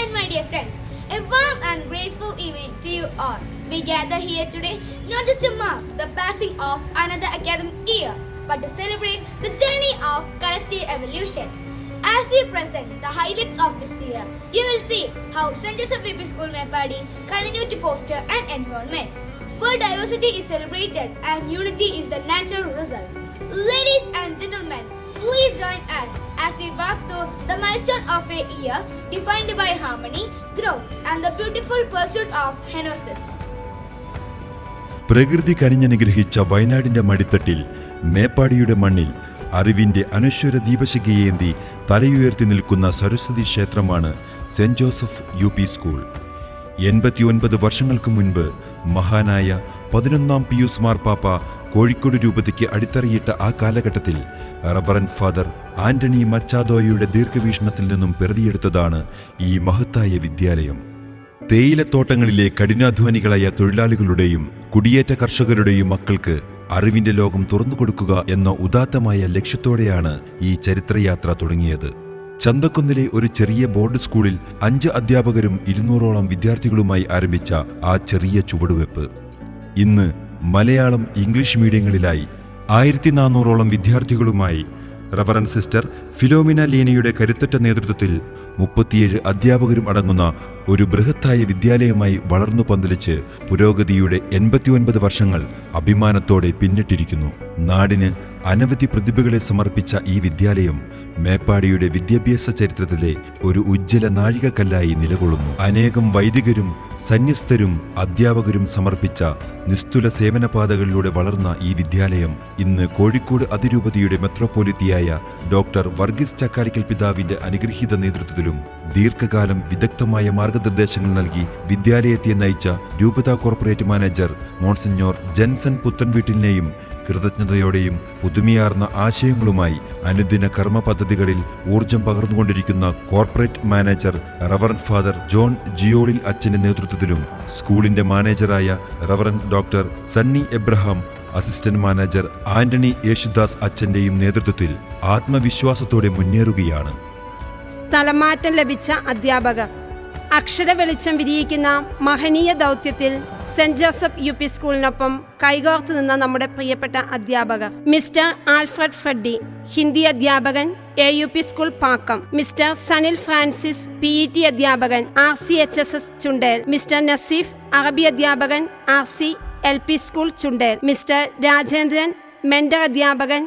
and my dear friends, a warm and graceful evening to you all. We gather here today not just to mark the passing of another academic year, but to celebrate the journey of collective evolution. As we present the highlights of this year, you will see how St. Joseph VP School Mepadi continue to foster an environment where diversity is celebrated and unity is the natural result. Ladies and gentlemen, please join us as we walk through the milestone of a year defined by harmony, growth, and the beautiful pursuit of Henosis. പ്രകൃതി കനിഞ്ഞനുഗ്രഹിച്ച വയനാടിന്റെ മടിത്തട്ടിൽ മേപ്പാടിയുടെ മണ്ണിൽ അറിവിന്റെ അനശ്വര ദീപശിഖയേന്തി തലയുയർത്തി നിൽക്കുന്ന സരസ്വതി ക്ഷേത്രമാണ് saint Joseph U P school. 89 വർഷങ്ങൾക്ക് മുൻപ് മഹാനായ 11-ാം പിയൂസ് മാർപ്പാപ്പ കോഴിക്കോട് രൂപതയ്ക്ക് അടിത്തറയിട്ട ആ കാലഘട്ടത്തിൽ റവറന്റ് ഫാദർ ആന്റണി മച്ചാദോയുടെ ദീർഘവീക്ഷണത്തിൽ നിന്നും പിറവിയെടുത്തതാണ് ഈ മഹത്തായ വിദ്യാലയം. തേയിലത്തോട്ടങ്ങളിലെ കഠിനാധ്വാനികളായ തൊഴിലാളികളുടെയും കുടിയേറ്റ കർഷകരുടെയും മക്കൾക്ക് അറിവിന്റെ ലോകം തുറന്നുകൊടുക്കുക എന്ന ഉദാത്തമായ ലക്ഷ്യത്തോടെയാണ് ഈ ചരിത്രയാത്ര തുടങ്ങിയത്. ചന്തക്കുന്നിലെ ഒരു ചെറിയ ബോർഡ് സ്കൂളിൽ 5 അധ്യാപകരും 200ഓളം വിദ്യാർത്ഥികളുമായി ആരംഭിച്ച ആ ചെറിയ ചുവടുവെപ്പ് ഇന്ന് മലയാളം ഇംഗ്ലീഷ് മീഡിയങ്ങളിലായി 1400ഓളം വിദ്യാർത്ഥികളുമായി റവറന്റ് സിസ്റ്റർ ഫിലോമിന ലീനയുടെ കരുത്തുറ്റ നേതൃത്വത്തിൽ 37 അധ്യാപകരും അടങ്ങുന്ന ഒരു ബൃഹത്തായ വിദ്യാലയമായി വളർന്നു പന്തലിച്ച് പുരോഗതിയുടെ 89 വർഷങ്ങൾ അഭിമാനത്തോടെ പിന്നിട്ടിരിക്കുന്നു. നാടിന് അനവധി പ്രതിഭകളെ സമർപ്പിച്ച ഈ വിദ്യാലയം മേപ്പാടിയുടെ വിദ്യാഭ്യാസ ചരിത്രത്തിലെ ഒരു ഉജ്ജ്വല നാഴികക്കല്ലായി നിലകൊള്ളുന്നു. അനേകം വൈദികരും സന്യസ്തരും അധ്യാപകരും സമർപ്പിച്ച നിസ്തുല സേവനപാതകളിലൂടെ വളർന്ന ഈ വിദ്യാലയം ഇന്ന് കോഴിക്കോട് അതിരൂപതയുടെ മെത്രോപൊലിത്തയായ ഡോക്ടർ വർഗീസ് ചക്കാലിക്കൽ പിതാവിന്റെ അനുഗ്രഹീത നേതൃത്വത്തിലും ദീർഘകാലം വിദഗ്ധമായ മാർഗനിർദ്ദേശങ്ങൾ നൽകി വിദ്യാലയത്തെ നയിച്ച രൂപതാ കോർപ്പറേറ്റ് മാനേജർ മോൺസിഞ്ഞോർ ജെൻസൺ പുത്തൻവീട്ടിലിനെയും കൃതജ്ഞതയോടെയും പുതുമയാർന്ന ആശയങ്ങളുമായി അനുദിന കർമ്മ പദ്ധതികളിൽ ഊർജം പകർന്നുകൊണ്ടിരിക്കുന്ന corporate manager reverend father John ജിയോളിൽ അച്ഛന്റെ നേതൃത്വത്തിലും സ്കൂളിന്റെ മാനേജറായ reverend doctor Sunny Abraham, assistant manager Antony Yesudas അച്ഛന്റെയും നേതൃത്വത്തിൽ ആത്മവിശ്വാസത്തോടെ മുന്നേറുകയാണ്. സ്ഥലമാറ്റം ലഭിച്ച അധ്യാപകർ അക്ഷര വെളിച്ചം വിരിയിക്കുന്ന മഹനീയ ദൗത്യത്തിൽ സെന്റ് ജോസഫ് യു പി സ്കൂളിനൊപ്പം കൈകോർത്ത് നിന്ന നമ്മുടെ പ്രിയപ്പെട്ട അധ്യാപകർ മിസ്റ്റർ ആൽഫ്രഡ് ഫ്രെഡി, ഹിന്ദി അധ്യാപകൻ, AUP school Pakkam. Mister Sanil Francis, PET അധ്യാപകൻ, RCHSS ചുണ്ടേൽ. മിസ്റ്റർ നസീഫ്, അറബി അധ്യാപകൻ, RCLP school Chundale. Mister Rajendran, mentor അധ്യാപകൻ,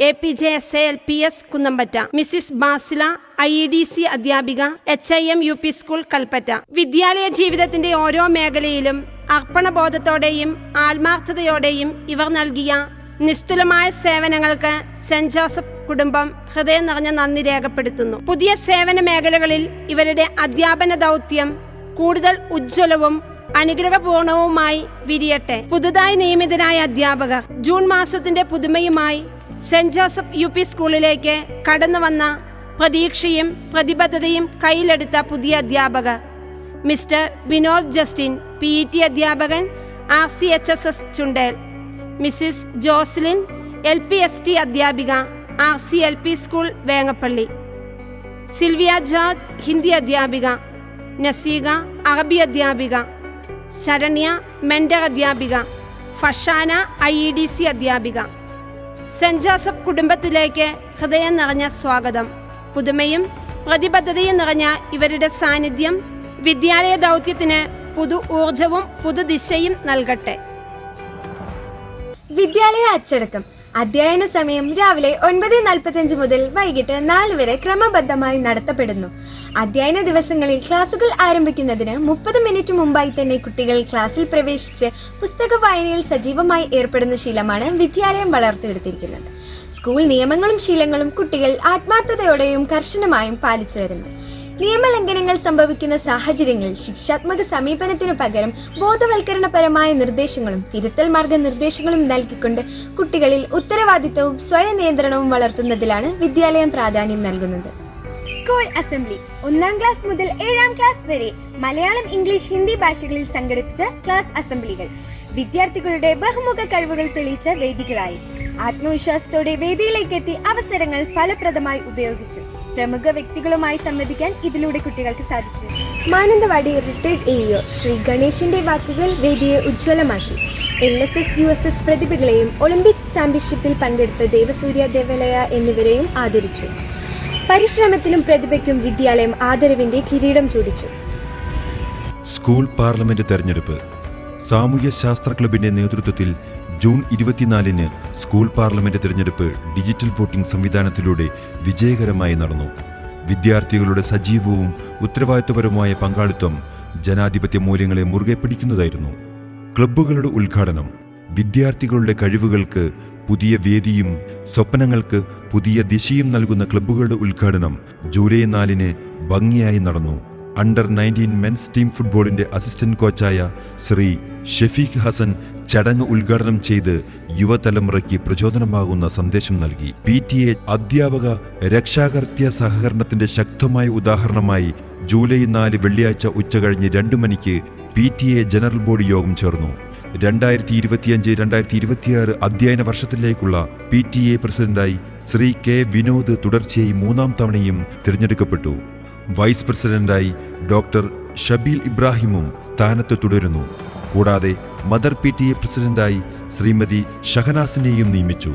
APJSALPS Kunnampatta. Mrs Basila, IEDC അധ്യാപിക, HIM UP സ്കൂൾ കൽപ്പറ്റ. വിദ്യാലയ ജീവിതത്തിന്റെ ഓരോ മേഖലയിലും അർപ്പണബോധത്തോടെയും ആത്മാർത്ഥതയോടെയും ഇവർ നൽകിയ നിസ്തുലമായ സേവനങ്ങൾക്ക് സെന്റ് ജോസഫ് കുടുംബം ഹൃദയം നിറഞ്ഞ നന്ദി രേഖപ്പെടുത്തുന്നു. പുതിയ സേവന മേഖലകളിൽ ഇവരുടെ അധ്യാപന ദൗത്യം കൂടുതൽ ഉജ്ജ്വലവും അനുഗ്രഹപൂർണവുമായി വിരിയട്ടെ. പുതുതായി നിയമിതരായ അധ്യാപകർ ജൂൺ മാസത്തിന്റെ പുതുമയുമായി സെന്റ് ജോസഫ് UP സ്കൂളിലേക്ക് കടന്നു വന്ന പ്രതീക്ഷയും പ്രതിബദ്ധതയും കയ്യിലെടുത്ത പുതിയ അധ്യാപകർ മിസ്റ്റർ വിനോദ് ജസ്റ്റിൻ, PET അധ്യാപകൻ, RCHSS Chundel. Mrs Joslin, LPST അധ്യാപിക, RCLP സ്കൂൾ വേങ്ങപ്പള്ളി. സിൽവിയ ജോർജ്, ഹിന്ദി അധ്യാപിക. നസീക, അറബി അധ്യാപിക. ശരണ്യ, മെന്റർ അധ്യാപിക. ഫഷാന, IEDC അധ്യാപിക. സെന്റ് ജോസഫ് കുടുംബത്തിലേക്ക് ഹൃദയം നിറഞ്ഞ സ്വാഗതം. പുതുമയും പ്രതിബദ്ധതയും നിറഞ്ഞ ഇവരുടെ സാന്നിധ്യം വിദ്യാലയ ദൗത്യത്തിന് പുതു ഊർജവും പുതുദിശയും നൽകട്ടെ. വിദ്യാലയ അച്ചടക്കം. അധ്യയന സമയം രാവിലെ 9:45 മുതൽ വൈകിട്ട് 4 വരെ ക്രമബദ്ധമായി നടത്തപ്പെടുന്നു. അധ്യയന ദിവസങ്ങളിൽ ക്ലാസുകൾ ആരംഭിക്കുന്നതിന് 30 മിനിറ്റ് മുമ്പായി തന്നെ കുട്ടികൾ ക്ലാസ്സിൽ പ്രവേശിച്ച് പുസ്തക വായനയിൽ സജീവമായി ഏർപ്പെടുന്ന ശീലമാണ് വിദ്യാലയം വളർത്തിയെടുത്തിരിക്കുന്നത്. സ്കൂൾ നിയമങ്ങളും ശീലങ്ങളും കുട്ടികൾ ആത്മാർത്ഥതയോടെയും കർശനമായും പാലിച്ചു വരുന്നു. നിയമലംഘനങ്ങൾ സംഭവിക്കുന്ന സാഹചര്യങ്ങളിൽ ശിക്ഷാത്മക സമീപനത്തിനു പകരം ബോധവൽക്കരണപരമായ നിർദ്ദേശങ്ങളും തിരുത്തൽ മാർഗനിർദ്ദേശങ്ങളും നൽകിക്കൊണ്ട് കുട്ടികളിൽ ഉത്തരവാദിത്തവും സ്വയം നിയന്ത്രണവും വളർത്തുന്നതിലാണ് വിദ്യാലയം പ്രാധാന്യം നൽകുന്നത്. സ്കൂൾ അസംബ്ലി 1-ാം ക്ലാസ് മുതൽ 7-ാം ക്ലാസ് വരെ മലയാളം, ഇംഗ്ലീഷ്, ഹിന്ദി ഭാഷകളിൽ സംഘടിപ്പിച്ച ക്ലാസ് അസംബ്ലികൾ വിദ്യാർത്ഥികളുടെ ബഹുമുഖ കഴിവുകൾ തെളിയിച്ച വേദികളായി. ആത്മവിശ്വാസത്തോടെ വേദിയിലേക്കെത്തി അവസരങ്ങൾ ഫലപ്രദമായി ഉപയോഗിച്ചു. പ്രമുഖ വ്യക്തികളുമായി സംവദിക്കാൻ ഇതിലൂടെ കുട്ടികൾക്ക് സാധിച്ചു. മാനന്തവാടി റിട്ടയർഡ് AEO ശ്രീ ഗണേഷിന്റെ വാക്കുകൾ വേദിയെ ഉജ്ജ്വലമാക്കി. LSS USS പ്രതിഭകളെയും ഒളിമ്പിക്സ് ചാമ്പ്യൻഷിപ്പിൽ പങ്കെടുത്ത ദേവസൂര്യ ദേവാലയ എന്നിവരെയും ആദരിച്ചു. പരിശ്രമത്തിനും പ്രതിഭയ്ക്കും വിദ്യാലയം ആദരവിന്റെ കിരീടം ചൂടിച്ചു. സ്കൂൾ പാർലമെന്റ് തെരഞ്ഞെടുപ്പ്. സാമൂഹ്യ ശാസ്ത്ര ക്ലബിന്റെ നേതൃത്വത്തിൽ ജൂൺ 24-ന് സ്കൂൾ പാർലമെന്റ് തിരഞ്ഞെടുപ്പ് ഡിജിറ്റൽ വോട്ടിംഗ് സംവിധാനത്തിലൂടെ വിജയകരമായി നടന്നു. വിദ്യാർത്ഥികളുടെ സജീവവും ഉത്തരവാദിത്വപരമായ പങ്കാളിത്തം ജനാധിപത്യ മൂല്യങ്ങളെ മുറുകെ പിടിക്കുന്നതായിരുന്നു. ക്ലബ്ബുകളുടെ ഉദ്ഘാടനം. വിദ്യാർത്ഥികളുടെ കഴിവുകൾക്ക് പുതിയ വേദിയും സ്വപ്നങ്ങൾക്ക് പുതിയ ദിശയും നൽകുന്ന ക്ലബ്ബുകളുടെ ഉദ്ഘാടനം ജൂലൈ 4-ന് ഭംഗിയായി നടന്നു. അണ്ടർ-19 മെൻസ് ടീം ഫുട്ബോളിന്റെ അസിസ്റ്റന്റ് കോച്ചായ ശ്രീ ഷെഫീഖ് ഹസൻ ചടങ്ങ് ഉദ്ഘാടനം ചെയ്ത് യുവതലമുറയ്ക്ക് പ്രചോദനമാകുന്ന സന്ദേശം നൽകി. PTA അധ്യാപക രക്ഷാകർതൃ സഹകരണത്തിന്റെ ശക്തമായ ഉദാഹരണമായി ജൂലൈ 4 വെള്ളിയാഴ്ച ഉച്ചകഴിഞ്ഞ് 2 മണിക്ക് PTA ജനറൽ ബോഡി യോഗം ചേർന്നു. 2025-2026 അധ്യയന വർഷത്തിലേക്കുള്ള PTA പ്രസിഡന്റായി ശ്രീ K. വിനോദ് തുടർച്ചയായി 3-ാം തവണയും തിരഞ്ഞെടുക്കപ്പെട്ടു. വൈസ് പ്രസിഡന്റായി ഡോക്ടർ ഷബീൽ ഇബ്രാഹിമും സ്ഥാനത്ത് തുടരുന്നു. കൂടാതെ മദർ PTA പ്രസിഡന്റായി ശ്രീമതി ഷഹനാസിനെയും നിയമിച്ചു.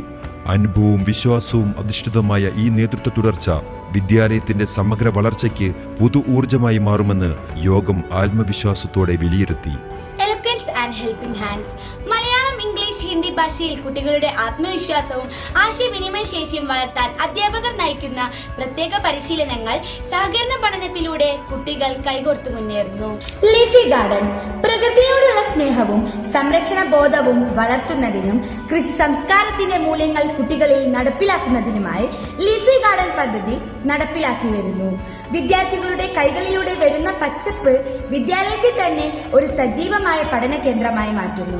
അനുഭവവും വിശ്വാസവും അധിഷ്ഠിതമായ ഈ നേതൃത്വ തുടർച്ച വിദ്യാലയത്തിന്റെ സമഗ്ര വളർച്ചയ്ക്ക് പുതു ഊർജമായി മാറുമെന്ന് യോഗം ആത്മവിശ്വാസത്തോടെ വിലയിരുത്തി. And helping hands. Malayalam, English, Hindi ഭാഷയിൽ കുട്ടികളുടെ ആത്മവിശ്വാസവും ആശയവിനിമയ ശേഷിയും വളർത്താൻ അധ്യാപകർ നയിക്കുന്ന പ്രത്യേക പരിശീലനങ്ങൾ സഹകരണ പഠനത്തിലൂടെ കുട്ടികൾ കൈകോർത്തു മുന്നേറുന്നു. Leafy garden. പ്രകൃതിയോടുള്ള സ്നേഹവും സംരക്ഷണ ബോധവും വളർത്തുന്നതിനും കൃഷി സംസ്കാരത്തിന്റെ മൂല്യങ്ങൾ കുട്ടികളിൽ നടപ്പിലാക്കുന്നതിനുമായി ലീഫി ഗാർഡൻ പദ്ധതി നടപ്പിലാക്കി വരുന്നു. വിദ്യാർത്ഥികളുടെ കൈകളിലൂടെ വരുന്ന പച്ചപ്പ് വിദ്യാലയത്തിൽ തന്നെ ഒരു സജീവമായ പഠന കേന്ദ്രമായി മാറ്റുന്നു.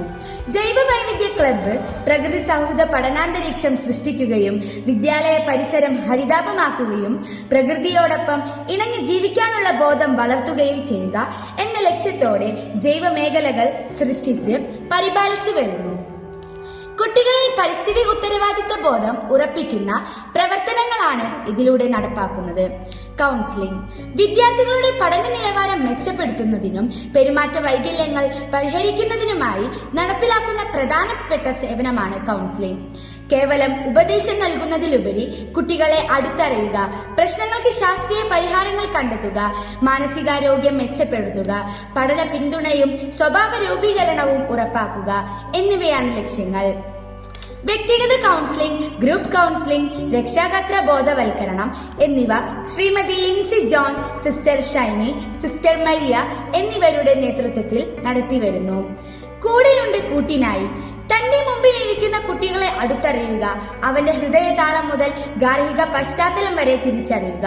ജൈവ വൈവിധ്യ ക്ലബ്ബ് പ്രകൃതി സൗഹൃദ പഠനാന്തരീക്ഷം സൃഷ്ടിക്കുകയും വിദ്യാലയ പരിസരം ഹരിതാപമാക്കുകയും പ്രകൃതിയോടൊപ്പം ഇണങ്ങി ജീവിക്കാനുള്ള ബോധം വളർത്തുകയും ചെയ്യുക എന്ന ലക്ഷ്യത്തോടെ ജൈവ മേഖലകൾ സൃഷ്ടിച്ച് പരിപാലിച്ചു വരുന്നു. കുട്ടികളിൽ പരിസ്ഥിതി ഉത്തരവാദിത്ത ബോധം ഉറപ്പിക്കുന്ന പ്രവർത്തനങ്ങളാണ് ഇതിലൂടെ നടപ്പാക്കുന്നത്. കൗൺസിലിംഗ്. വിദ്യാർത്ഥികളുടെ പഠന നിലവാരം മെച്ചപ്പെടുത്തുന്നതിനും പെരുമാറ്റ വൈകല്യങ്ങൾ പരിഹരിക്കുന്നതിനുമായി നടപ്പിലാക്കുന്ന പ്രധാനപ്പെട്ട സേവനമാണ് കൗൺസിലിംഗ്. കേവലം ഉപദേശം നൽകുന്നതിലുപരി കുട്ടികളെ അടുത്തറിയുക, പ്രശ്നങ്ങൾക്ക് ശാസ്ത്രീയ പരിഹാരങ്ങൾ കണ്ടെത്തുക, മാനസികാരോഗ്യം മെച്ചപ്പെടുത്തുക, പഠന പിന്തുണയും സ്വഭാവ രൂപീകരണവും ഉറപ്പാക്കുക എന്നിവയാണ് ലക്ഷ്യങ്ങൾ. വ്യക്തിഗത കൗൺസിലിംഗ്, ഗ്രൂപ്പ് കൗൺസിലിംഗ്, രക്ഷാകർതൃ ബോധവൽക്കരണം എന്നിവ Shrimati Lincy John, sister Shiny, sister Maria എന്നിവരുടെ നേതൃത്വത്തിൽ നടത്തിവരുന്നു. കൂടെയുണ്ട് കൂട്ടിനായി. തന്റെ മുമ്പിൽ ഇരിക്കുന്ന കുട്ടികളെ അടുത്തറിയുക, അവന്റെ ഹൃദയതാളം മുതൽ ഗാർഹിക പശ്ചാത്തലം വരെ തിരിച്ചറിയുക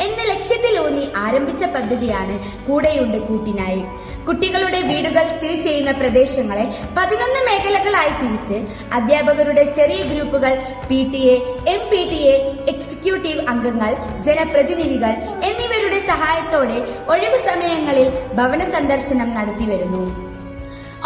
എന്ന ലക്ഷ്യത്തിലൂന്നി ആരംഭിച്ച പദ്ധതിയാണ് കൂടെയുണ്ട് കൂട്ടിനായി. കുട്ടികളുടെ വീടുകൾ സ്ഥിതി ചെയ്യുന്ന പ്രദേശങ്ങളെ 11 മേഖലകളായി തിരിച്ച് അധ്യാപകരുടെ ചെറിയ ഗ്രൂപ്പുകൾ, PTA, MPTA, എക്സിക്യൂട്ടീവ് അംഗങ്ങൾ, ജനപ്രതിനിധികൾ എന്നിവരുടെ സഹായത്തോടെ ഒഴിവു സമയങ്ങളിൽ ഭവന സന്ദർശനം നടത്തിവരുന്നു.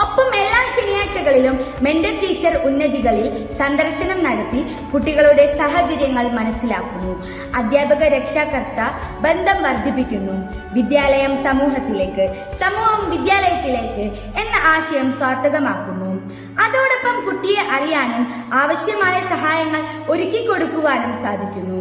ഒപ്പം എല്ലാ ശനിയാഴ്ചകളിലും മെന്റർ ടീച്ചർ ഉന്നതികളിൽ സന്ദർശനം നടത്തി കുട്ടികളുടെ സാഹചര്യങ്ങൾ മനസ്സിലാക്കുന്നു. അധ്യാപക രക്ഷാകർത്ത ബന്ധം വർദ്ധിപ്പിക്കുന്നു. വിദ്യാലയം സമൂഹത്തിലേക്ക്, സമൂഹം വിദ്യാലയത്തിലേക്ക് എന്ന ആശയം സ്വാർത്ഥകമാക്കുന്നു. അതോടൊപ്പം കുട്ടിയെ അറിയാനും ആവശ്യമായ സഹായങ്ങൾ ഒരുക്കി കൊടുക്കുവാനും സാധിക്കുന്നു.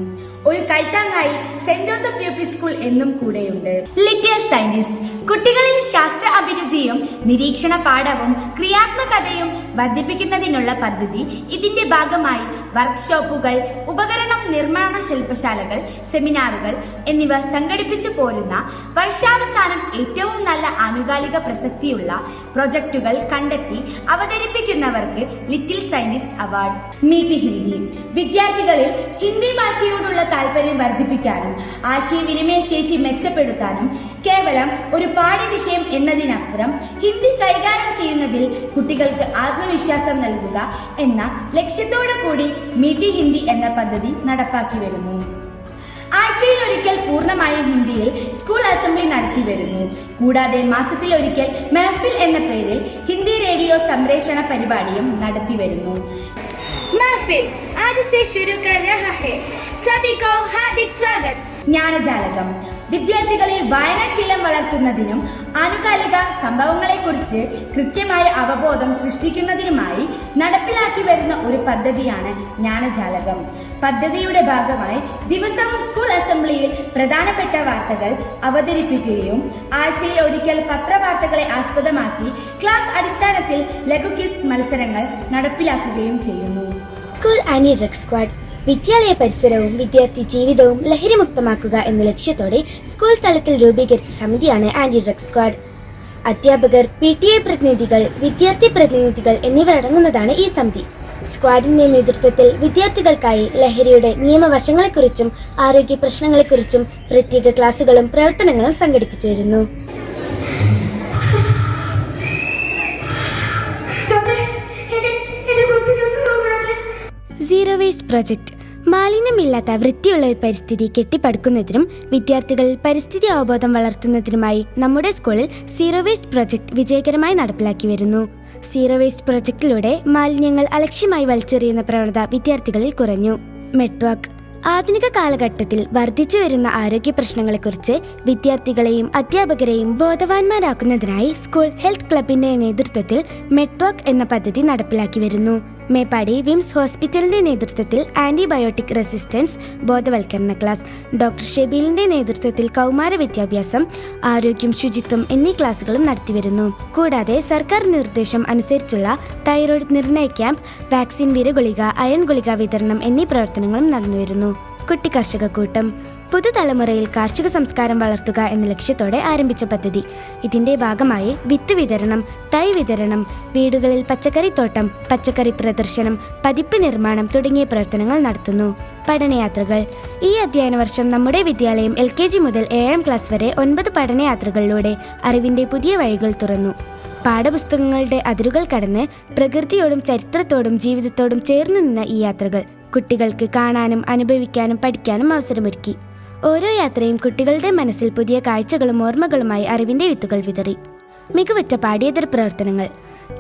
ഒരു കൈത്താങ്ങായി സെന്റ് ജോസഫ് UP സ്കൂൾ എന്നും കൂടെയുണ്ട്. Little scientist. കുട്ടികളിൽ ശാസ്ത്ര അഭിരുചിയും നിരീക്ഷണ പാഠവും ക്രിയാത്മകതയും വർദ്ധിപ്പിക്കുന്നതിനുള്ള പദ്ധതി. ഇതിന്റെ ഭാഗമായി വർക്ക്ഷോപ്പുകൾ, ഉപകരണം നിർമ്മാണ ശില്പശാലകൾ, സെമിനാറുകൾ എന്നിവ സംഘടിപ്പിച്ചു പോരുന്ന വർഷാവസാനം ഏറ്റവും നല്ല ആനുകാലിക പ്രസക്തിയുള്ള പ്രൊജക്ടുകൾ കണ്ടെത്തി അവതരിപ്പിക്കുന്നവർക്ക് little scientist award. Meet Hindi. വിദ്യാർത്ഥികളിൽ ഹിന്ദി ഭാഷയോടുള്ള താല്പര്യം വർദ്ധിപ്പിക്കാനും ആശയവിനിമയ ശേഷി മെച്ചപ്പെടുത്താനും കേവലം ഒരു പാഠ്യവിഷയം എന്നതിനപ്പുറം ഹിന്ദി കൈകാര്യം ചെയ്യുന്നതിൽ കുട്ടികൾക്ക് ആത്മവിശ്വാസം നൽകുക എന്ന ലക്ഷ്യത്തോടു കൂടി മീറ്റ് ഹിന്ദി എന്ന പദ്ധതി നടപ്പാക്കി വരുന്നു. ആഴ്ചയിൽ ഒരിക്കൽ പൂർണ്ണമായും ഹിന്ദിയിൽ സ്കൂൾ അസംബ്ലി നടത്തി വരുന്നു. കൂടാതെ മാസത്തിലൊരിക്കൽ മെഹഫിൽ എന്ന പേരിൽ ഹിന്ദി റേഡിയോ സംപ്രേഷണ പരിപാടിയും നടത്തി വരുന്നു. महफिल आज से शुरू कर रहा है, सभी को हार्दिक स्वागत. ജ്ഞാനജാലകം വിദ്യാർത്ഥികളിൽ വായനാശീലം വളർത്തുന്നതിനും ആനുകാലിക സംഭവങ്ങളെക്കുറിച്ച് കൃത്യമായ അവബോധം സൃഷ്ടിക്കുന്നതിനുമായി നടപ്പിലാക്കി വരുന്ന ഒരു പദ്ധതിയാണ് ജ്ഞാനജാലകം. പദ്ധതിയുടെ ഭാഗമായി ദിവസവും സ്കൂൾ അസംബ്ലിയിൽ പ്രധാനപ്പെട്ട വാർത്തകൾ അവതരിപ്പിക്കുകയും ആഴ്ചയിൽ ഒരിക്കൽ പത്രവാർത്തകളെ ആസ്പദമാക്കി ക്ലാസ് അടിസ്ഥാനത്തിൽ ലഘു ക്വിസ് മത്സരങ്ങൾ നടപ്പിലാക്കുകയും ചെയ്യുന്നു. സ്കൂൾ ആന്റി ഡ്രഗ് സ്ക്വാഡ് വിദ്യാലയ പരിസരവും വിദ്യാർത്ഥി ജീവിതവും ലഹരിമുക്തമാക്കുക എന്ന ലക്ഷ്യത്തോടെ സ്കൂൾ തലത്തിൽ രൂപീകരിച്ച സമിതിയാണ് ആന്റി ഡ്രഗ് സ്ക്വാഡ്. അധ്യാപകർ, PTA പ്രതിനിധികൾ, വിദ്യാർത്ഥി പ്രതിനിധികൾ എന്നിവരടങ്ങുന്നതാണ് ഈ സമിതി. സ്ക്വാഡിന്റെ നേതൃത്വത്തിൽ വിദ്യാർത്ഥികൾക്കായി ലഹരിയുടെ നിയമവശങ്ങളെക്കുറിച്ചും ആരോഗ്യ പ്രശ്നങ്ങളെക്കുറിച്ചും പ്രത്യേക ക്ലാസുകളും പ്രവർത്തനങ്ങളും സംഘടിപ്പിച്ചു വരുന്നു. സീറോ വേസ്റ്റ് പ്രൊജക്ട് മാലിന്യമില്ലാത്ത വൃത്തിയുള്ള ഒരു പരിസ്ഥിതി കെട്ടിപ്പടുക്കുന്നതിനും വിദ്യാർത്ഥികളിൽ പരിസ്ഥിതി അവബോധം വളർത്തുന്നതിനുമായി നമ്മുടെ സ്കൂളിൽ സീറോ വേസ്റ്റ് പ്രൊജക്ട് വിജയകരമായി നടപ്പിലാക്കി വരുന്നു. സീറോ വേസ്റ്റ് പ്രൊജക്ടിലൂടെ മാലിന്യങ്ങൾ അലക്ഷ്യമായി വലിച്ചെറിയുന്ന പ്രവണത വിദ്യാർത്ഥികളിൽ കുറഞ്ഞു. മെട്വാക്ക് ആധുനിക കാലഘട്ടത്തിൽ വർദ്ധിച്ചു വരുന്ന ആരോഗ്യ പ്രശ്നങ്ങളെക്കുറിച്ച് വിദ്യാർത്ഥികളെയും അധ്യാപകരെയും ബോധവാന്മാരാക്കുന്നതിനായി സ്കൂൾ ഹെൽത്ത് ക്ലബിന്റെ നേതൃത്വത്തിൽ മെട്വാക്ക് എന്ന പദ്ധതി നടപ്പിലാക്കി വരുന്നു. മേപ്പാടി വിംസ് ഹോസ്പിറ്റലിന്റെ നേതൃത്വത്തിൽ ആന്റിബയോട്ടിക് റെസിസ്റ്റൻസ് ബോധവൽക്കരണ ക്ലാസ്, ഡോക്ടർ ഷെബീലിന്റെ നേതൃത്വത്തിൽ കൗമാര വിദ്യാഭ്യാസം, ആരോഗ്യം, ശുചിത്വം എന്നീ ക്ലാസുകളും നടത്തിവരുന്നു. കൂടാതെ സർക്കാർ നിർദ്ദേശം അനുസരിച്ചുള്ള തൈറോയ്ഡ് നിർണയ ക്യാമ്പ്, വാക്സിൻ വിരഗുളിക, അയൺ ഗുളിക വിതരണം എന്നീ പ്രവർത്തനങ്ങളും നടന്നുവരുന്നു. കുട്ടി കർഷക കൂട്ടം പുതുതലമുറയിൽ കാർഷിക സംസ്കാരം വളർത്തുക എന്ന ലക്ഷ്യത്തോടെ ആരംഭിച്ച പദ്ധതി. ഇതിന്റെ ഭാഗമായി വിത്ത് വിതരണം, തൈ വിതരണം, വീടുകളിൽ പച്ചക്കറിത്തോട്ടം, പച്ചക്കറി പ്രദർശനം, പതിപ്പ് നിർമ്മാണം തുടങ്ങിയ പ്രവർത്തനങ്ങൾ നടത്തുന്നു. പഠനയാത്രകൾ ഈ അധ്യയന വർഷം നമ്മുടെ വിദ്യാലയം LKG മുതൽ 7ാം ക്ലാസ് വരെ 9 പഠനയാത്രകളിലൂടെ അറിവിന്റെ പുതിയ വഴികൾ തുറന്നു. പാഠപുസ്തകങ്ങളുടെ അതിരുകൾ കടന്ന് പ്രകൃതിയോടും ചരിത്രത്തോടും ജീവിതത്തോടും ചേർന്ന് നിന്ന ഈ യാത്രകൾ കുട്ടികൾക്ക് കാണാനും അനുഭവിക്കാനും പഠിക്കാനും അവസരമൊരുക്കി. ഓരോ യാത്രയും കുട്ടികളുടെ മനസ്സിൽ പുതിയ കാഴ്ചകളും ഓർമ്മകളുമായി അറിവിന്റെ വിത്തുകൾ വിതറി. മികവുറ്റ പാഠ്യേതര പ്രവർത്തനങ്ങൾ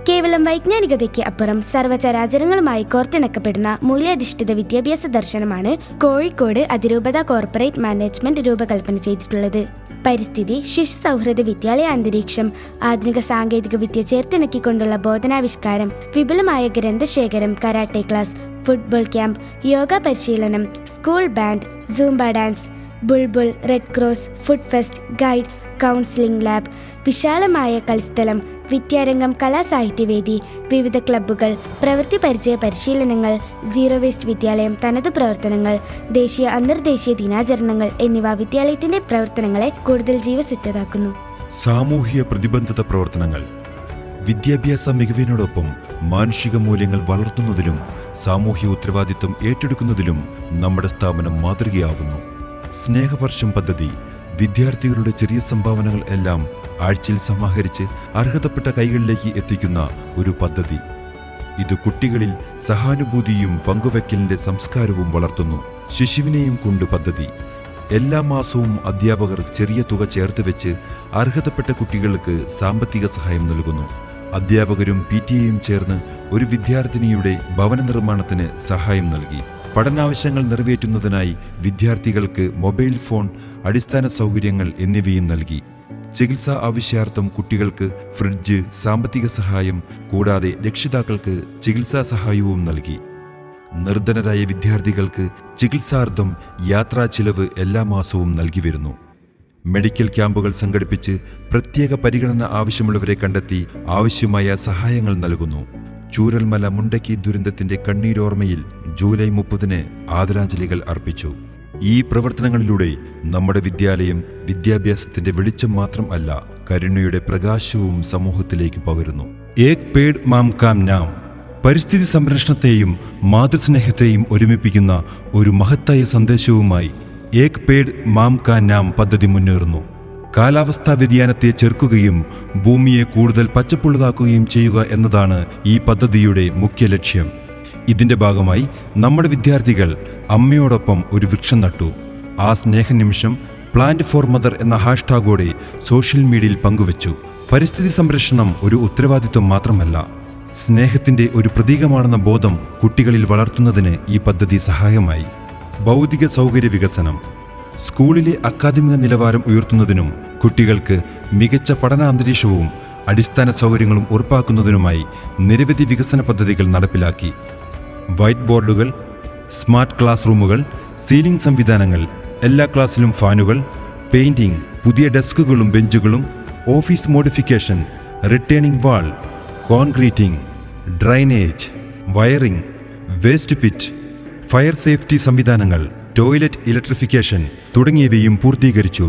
കേവലം വൈജ്ഞാനികതയ്ക്ക് അപ്പുറം സർവ്വചരാചരങ്ങളുമായി കോർത്തിണക്കപ്പെടുന്ന മൂല്യാധിഷ്ഠിത വിദ്യാഭ്യാസ ദർശനമാണ് കോഴിക്കോട് അതിരൂപത കോർപ്പറേറ്റ് മാനേജ്മെന്റ് രൂപകൽപ്പന ചെയ്തിട്ടുള്ളത്. പരിസ്ഥിതി, ശിശു സൗഹൃദ വിദ്യാലയ അന്തരീക്ഷം, ആധുനിക സാങ്കേതിക വിദ്യ ചേർത്തിണക്കിക്കൊണ്ടുള്ള ബോധനാവിഷ്കാരം, വിപുലമായ ഗ്രന്ഥശേഖരം, karate class, football camp, yoga പരിശീലനം, school band, zumba dance, bulbul, red cross, food fest, guides, counselling lab, വിശാലമായ കളിസ്ഥലം, വിദ്യാരംഗം, കലാസാഹിത്യവേദി, വിവിധ ക്ലബ്ബുകൾ, പ്രവൃത്തി പരിചയ പരിശീലനങ്ങൾ, സീറോ വേസ്റ്റ് വിദ്യാലയം, തനതു പ്രവർത്തനങ്ങൾ, ദേശീയ അന്തർദേശീയ ദിനാചരണങ്ങൾ എന്നിവ വിദ്യാലയത്തിന്റെ പ്രവർത്തനങ്ങളെ കൂടുതൽ ജീവസുറ്റതാക്കുന്നു. സാമൂഹ്യ പ്രതിബദ്ധത പ്രവർത്തനങ്ങൾ വിദ്യാഭ്യാസ മികവിനോടൊപ്പം മാനുഷിക മൂല്യങ്ങൾ വളർത്തുന്നതിലും സാമൂഹ്യ ഉത്തരവാദിത്വം ഏറ്റെടുക്കുന്നതിലും നമ്മുടെ സ്ഥാപനം മാതൃകയാവുന്നു. സ്നേഹവർഷം പദ്ധതി വിദ്യാർത്ഥികളുടെ ചെറിയ സംഭാവനകൾ എല്ലാം ആഴ്ചയിൽ സമാഹരിച്ച് അർഹതപ്പെട്ട കൈകളിലേക്ക് എത്തിക്കുന്ന ഒരു പദ്ധതി. ഇത് കുട്ടികളിൽ സഹാനുഭൂതിയും പങ്കുവെക്കലിന്റെ സംസ്കാരവും വളർത്തുന്നു. ശിശുവിനെയും കൊണ്ട് പദ്ധതി എല്ലാ മാസവും അധ്യാപകർ ചെറിയ തുക ചേർത്ത് വെച്ച് അർഹതപ്പെട്ട കുട്ടികൾക്ക് സാമ്പത്തിക സഹായം നൽകുന്നു. അധ്യാപകരും PTAയും ചേർന്ന് ഒരു വിദ്യാർത്ഥിനിയുടെ ഭവന നിർമ്മാണത്തിന് സഹായം നൽകി. പഠനാവശ്യങ്ങൾ നിറവേറ്റുന്നതിനായി വിദ്യാർത്ഥികൾക്ക് മൊബൈൽ ഫോൺ, അടിസ്ഥാന സൗകര്യങ്ങൾ എന്നിവയും നൽകി. ചികിത്സാ ആവശ്യാർത്ഥം കുട്ടികൾക്ക് ഫ്രിഡ്ജ്, സാമ്പത്തിക സഹായം, കൂടാതെ രക്ഷിതാക്കൾക്ക് ചികിത്സാ സഹായവും നൽകി. നിർധനരായ വിദ്യാർത്ഥികൾക്ക് ചികിത്സാർത്ഥം യാത്രാ ചിലവ് എല്ലാ മാസവും നൽകി വരുന്നു. മെഡിക്കൽ ക്യാമ്പുകൾ സംഘടിപ്പിച്ച് പ്രത്യേക പരിഗണന ആവശ്യമുള്ളവരെ കണ്ടെത്തി ആവശ്യമായ സഹായങ്ങൾ നൽകുന്നു. ചൂരൽമല മുണ്ടക്കി ദുരന്തത്തിന്റെ കണ്ണീരോർമ്മയിൽ ജൂലൈ 30 ആദരാഞ്ജലികൾ അർപ്പിച്ചു. ഈ പ്രവർത്തനങ്ങളിലൂടെ നമ്മുടെ വിദ്യാലയം വിദ്യാഭ്യാസത്തിന്റെ വെളിച്ചം മാത്രം അല്ല, കരുണയുടെ പ്രകാശവും സമൂഹത്തിലേക്ക് പകരുന്നു. ഏക് പേഡ് മാം കാം നാം പരിസ്ഥിതി സംരക്ഷണത്തെയും മാതൃസ്നേഹത്തെയും ഒരുമിപ്പിക്കുന്ന ഒരു മഹത്തായ സന്ദേശവുമായി ഏക് പേഡ് മാം കാ നാം പദ്ധതി മുന്നേറുന്നു. കാലാവസ്ഥാ വ്യതിയാനത്തെ ചെറുക്കുകയും ഭൂമിയെ കൂടുതൽ പച്ചപ്പുള്ളതാക്കുകയും ചെയ്യുക എന്നതാണ് ഈ പദ്ധതിയുടെ മുഖ്യ ലക്ഷ്യം. ഇതിന്റെ ഭാഗമായി നമ്മുടെ വിദ്യാർത്ഥികൾ അമ്മയോടൊപ്പം ഒരു വൃക്ഷം നട്ടു. ആ സ്നേഹനിമിഷം പ്ലാന്റ് ഫോർ മദർ എന്ന ഹാഷ്ടാഗോടെ സോഷ്യൽ മീഡിയയിൽ പങ്കുവച്ചു. പരിസ്ഥിതി സംരക്ഷണം ഒരു ഉത്തരവാദിത്വം മാത്രമല്ല, സ്നേഹത്തിന്റെ ഒരു പ്രതീകമാണെന്ന ബോധം കുട്ടികളിൽ വളർത്തുന്നതിന് ഈ പദ്ധതി സഹായമായി. ഭൗതിക സൗകര്യ വികസനം സ്കൂളിലെ അക്കാദമിക നിലവാരം ഉയർത്തുന്നതിനും കുട്ടികൾക്ക് മികച്ച പഠനാന്തരീക്ഷവും അടിസ്ഥാന സൗകര്യങ്ങളും ഉറപ്പാക്കുന്നതിനുമായി നിരവധി വികസന പദ്ധതികൾ നടപ്പിലാക്കി. വൈറ്റ് ബോർഡുകൾ, സ്മാർട്ട് ക്ലാസ് റൂമുകൾ, സീലിംഗ് സംവിധാനങ്ങൾ, എല്ലാ ക്ലാസ്സിലും ഫാനുകൾ, പെയിന്റിംഗ്, പുതിയ ഡെസ്കുകളും ബെഞ്ചുകളും, office modification, retaining wall, concreting, drainage, wiring, waste pit, fire safety സംവിധാനങ്ങൾ, ടോയ്ലറ്റ് ഇലക്ട്രിഫിക്കേഷൻ തുടങ്ങിയവയും പൂർത്തീകരിച്ചു.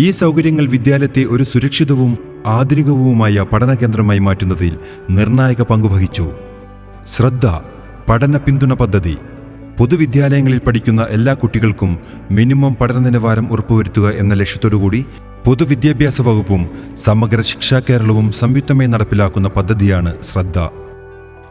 ഈ സൗകര്യങ്ങൾ വിദ്യാലയത്തെ ഒരു സുരക്ഷിതവും ആധുനികവുമായ പഠന കേന്ദ്രമായി മാറ്റുന്നതിൽ നിർണായക പങ്കുവഹിച്ചു. ശ്രദ്ധ പഠന പിന്തുണ പദ്ധതി പൊതുവിദ്യാലയങ്ങളിൽ പഠിക്കുന്ന എല്ലാ കുട്ടികൾക്കും മിനിമം പഠന നിലവാരം ഉറപ്പുവരുത്തുക എന്ന ലക്ഷ്യത്തോടുകൂടി പൊതുവിദ്യാഭ്യാസ വകുപ്പും സമഗ്ര ശിക്ഷാ കേരളവും സംയുക്തമായി നടപ്പിലാക്കുന്ന പദ്ധതിയാണ് ശ്രദ്ധ.